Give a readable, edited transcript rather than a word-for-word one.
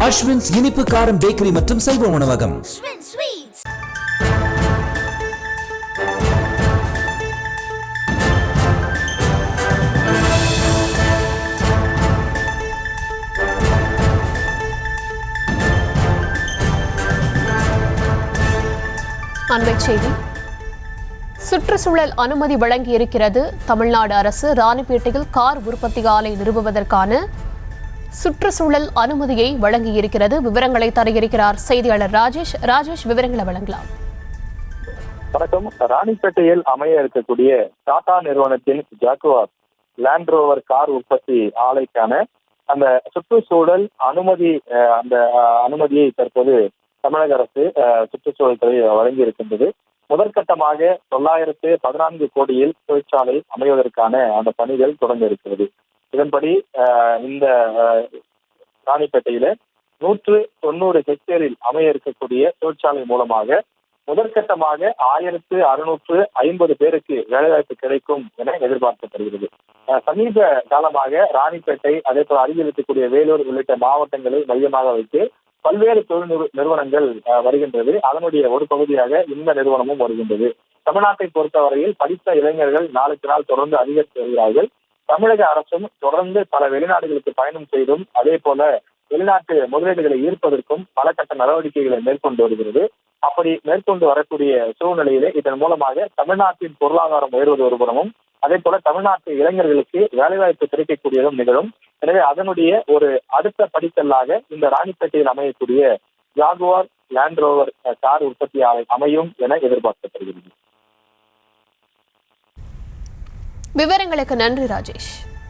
அஸ்வின்ஸ் இனிப்பு காரம் பேக்கரி மற்றும் சைவ உணவகம். அண்மைச் செய்தி. சுற்றுச்சூழல் அனுமதி வழங்கியிருக்கிறது தமிழ்நாடு அரசு. ராணிப்பேட்டையில் கார் உற்பத்தி ஆலை நிறுவுவதற்கான சுற்றுச்சூழல் அனுமதியை வழங்கியிருக்கிறது. விவரங்களை தர இருக்கிறார் செய்தியாளர் ராஜேஷ். ராஜேஷ், விவரங்களை வழங்கலாம். வணக்கம். ராணிப்பேட்டையில் அமைய இருக்கக்கூடிய டாடா நிறுவனத்தின் ஜாகுவார் லேண்ட் ரோவர் கார் உற்பத்தி ஆலைக்கான அந்த சுற்றுச்சூழல் அனுமதியை தற்போது தமிழக அரசு சுற்றுச்சூழல் துறை வழங்கி இருக்கின்றது. முதற்கட்டமாக 914 கோடியில் தொழிற்சாலை அமைவதற்கான அந்த பணிகள் தொடங்க இருக்கிறது. இதன்படி இந்த ராணிப்பேட்டையில 190 ஹெக்டேரில் அமைய இருக்கக்கூடிய தொழிற்சாலை மூலமாக முதற்கட்டமாக 1650 பேருக்கு வேலைவாய்ப்பு கிடைக்கும் என எதிர்பார்க்கப்படுகிறது. சமீப காலமாக ராணிப்பேட்டை, அதே போல அருகில் இருக்கக்கூடிய வேலூர் உள்ளிட்ட மாவட்டங்களை மையமாக வைத்து பல்வேறு தொழில் நிறுவனங்கள் வருகின்றது. அதனுடைய ஒரு பகுதியாக இந்த நிறுவனமும் வருகின்றது. தமிழ்நாட்டை பொறுத்தவரையில் படித்த இளைஞர்கள் நாளுக்கு நாள் தொடர்ந்து அதிகரித்து வருகிறார்கள். தமிழக அரசும் தொடர்ந்து பல வெளிநாடுகளுக்கு பயணம் செய்தும், அதே போல வெளிநாட்டு முதலீடுகளை ஈர்ப்பதற்கும் பல கட்ட நடவடிக்கைகளை மேற்கொண்டு வருகிறது. அப்படி மேற்கொண்டு வரக்கூடிய சூழ்நிலையிலே இதன் மூலமாக தமிழ்நாட்டின் பொருளாதாரம் உயர்வது ஒருபுறமும், அதே போல தமிழ்நாட்டு இளைஞர்களுக்கு வேலைவாய்ப்பு கிடைக்கக்கூடியதும் நிகழும். எனவே அதனுடைய ஒரு அடுத்த படிக்கல்லாக இந்த ராணிப்பேட்டையில் அமையக்கூடிய ஜாகுவார் லேண்ட் ரோவர் கார் உற்பத்தி ஆலை அமையும் என எதிர்பார்க்கப்படுகிறது. விவரங்களுக்கு நன்றி ராஜேஷ்.